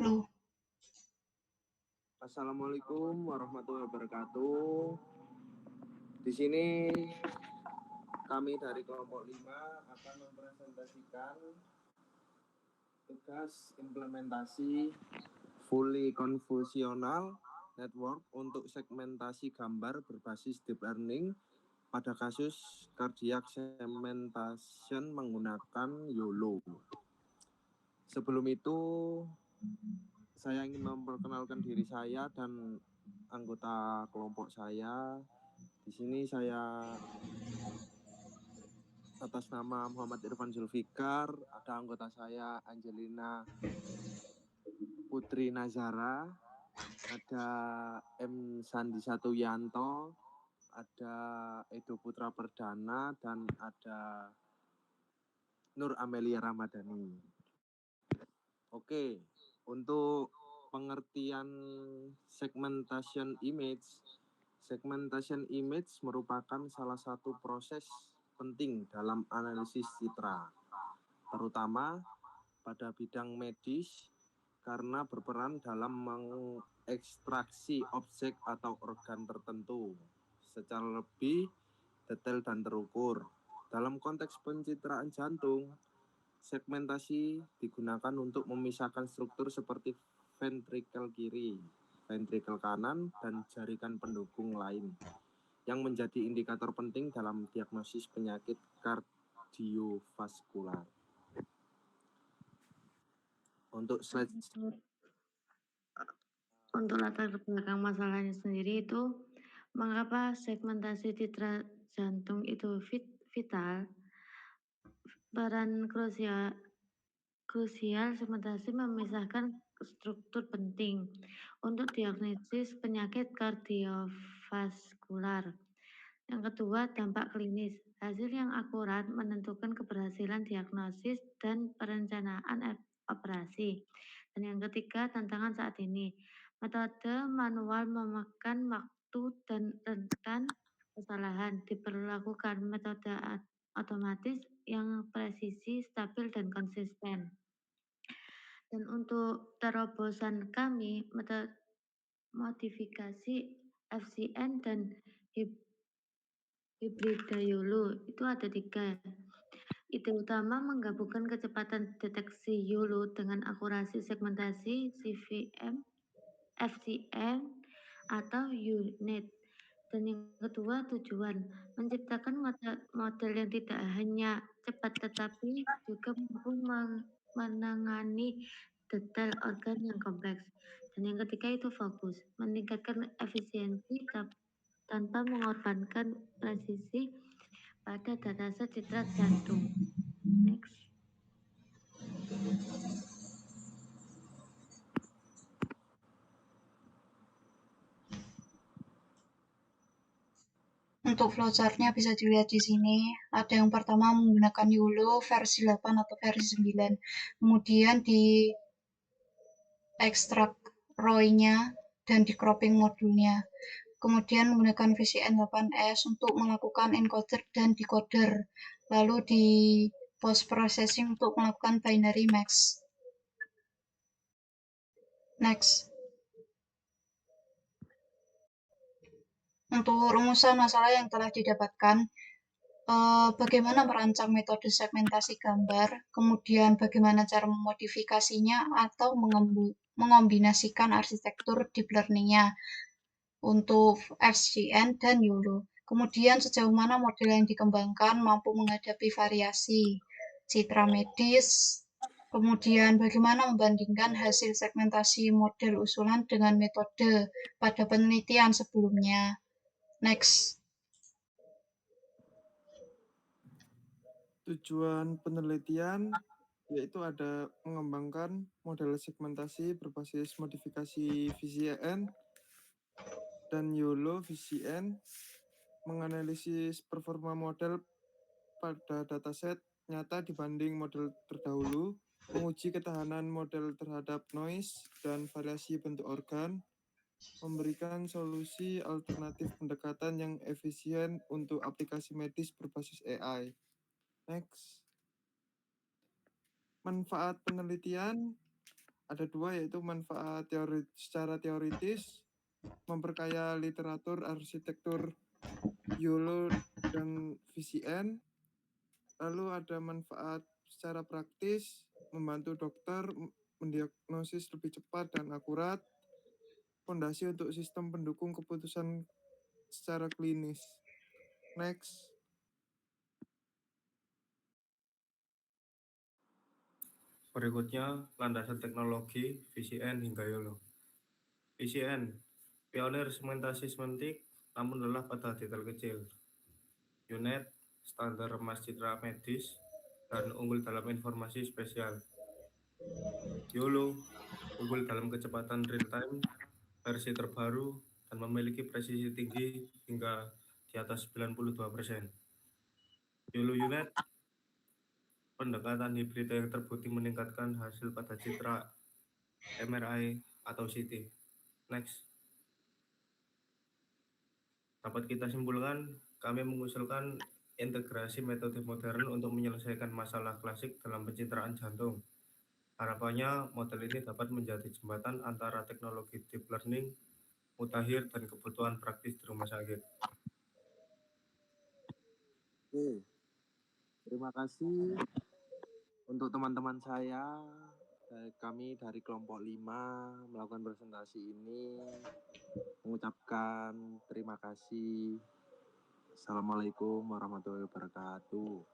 2020. Assalamualaikum warahmatullahi wabarakatuh. Di sini kami dari kelompok 5 akan mempresentasikan tugas implementasi fully convolutional network untuk segmentasi gambar berbasis deep learning pada kasus cardiac segmentation menggunakan YOLO. Sebelum itu, saya ingin memperkenalkan diri saya dan anggota kelompok saya. Di sini saya atas nama Muhammad Irfan Zulfikar, ada anggota saya Angelina Putri Nazara, ada M. Sandi Satuyanto, ada Edo Putra Perdana, dan ada Nur Amelia Ramadhani. Oke, untuk pengertian segmentation image merupakan salah satu proses penting dalam analisis citra, terutama pada bidang medis karena berperan dalam mengekstraksi objek atau organ tertentu secara lebih detail dan terukur. Dalam konteks pencitraan jantung, segmentasi digunakan untuk memisahkan struktur seperti ventrikel kiri, ventrikel kanan, dan jaringan pendukung lain yang menjadi indikator penting dalam diagnosis penyakit kardiovaskular. Untuk slide untuk latar belakang masalahnya sendiri itu, mengapa segmentasi citra jantung itu vital? Peran krusial segmentasi memisahkan struktur penting untuk diagnosis penyakit kardiovaskular. Yang kedua, dampak klinis. Hasil yang akurat menentukan keberhasilan diagnosis dan perencanaan operasi. Dan yang ketiga, tantangan saat ini. Metode manual memakan waktu dan rentan kesalahan. Diperlakukan metode otomatis yang presisi, stabil, dan konsisten. Dan untuk terobosan kami, metode modifikasi FCN dan hibrida YOLO itu ada 3. Ide utama menggabungkan kecepatan deteksi YOLO dengan akurasi segmentasi CVM, FCM, atau UNIT. Dan yang kedua, tujuan menciptakan model yang tidak hanya cepat tetapi juga mampu menangani detail organ yang kompleks. Dan yang ketiga itu fokus, meningkatkan efisiensi tanpa mengorbankan presisi pada dataset citra jantung. Next. Untuk flowchart-nya bisa dilihat di sini. Ada yang pertama menggunakan YOLO versi 8 atau versi 9. Kemudian di ekstrak ROI-nya dan di cropping modulnya. Kemudian menggunakan VCN8S untuk melakukan encoder dan decoder. Lalu di post processing untuk melakukan binary match. Next. Untuk rumusan masalah yang telah didapatkan, bagaimana merancang metode segmentasi gambar, kemudian bagaimana cara memodifikasinya atau mengombinasikan arsitektur deep learning-nya untuk FCN dan YOLO. Kemudian sejauh mana model yang dikembangkan mampu menghadapi variasi citra medis, kemudian bagaimana membandingkan hasil segmentasi model usulan dengan metode pada penelitian sebelumnya. Next. Tujuan penelitian yaitu ada mengembangkan model segmentasi berbasis modifikasi VCN dan YOLO VCN, menganalisis performa model pada dataset nyata dibanding model terdahulu, menguji ketahanan model terhadap noise dan variasi bentuk organ, memberikan solusi alternatif pendekatan yang efisien untuk aplikasi medis berbasis AI. Next. Manfaat penelitian Ada dua, yaitu manfaat secara teoritis, memperkaya literatur arsitektur YOLO dan VCN. Lalu ada manfaat secara praktis, membantu dokter mendiagnosis lebih cepat dan akurat, fondasi untuk sistem pendukung keputusan secara klinis. Next. Berikutnya, landasan teknologi VCN hingga YOLO. VCN, pionir segmentasi semantik, namun lelah pada detail kecil. UNET, standar emas citra medis, dan unggul dalam informasi spesial. YOLO, unggul dalam kecepatan real-time, versi terbaru, dan memiliki presisi tinggi hingga di atas 92%. YOLO UNET, pendekatan hibrid yang terbukti meningkatkan hasil pada citra MRI atau CT. Next. Dapat kita simpulkan, kami mengusulkan integrasi metode modern untuk menyelesaikan masalah klasik dalam pencitraan jantung. Harapannya, model ini dapat menjadi jembatan antara teknologi deep learning, mutakhir, dan kebutuhan praktis di rumah sakit. Oke, terima kasih untuk teman-teman saya. Kami dari kelompok 5 melakukan presentasi ini, mengucapkan terima kasih. Assalamualaikum warahmatullahi wabarakatuh.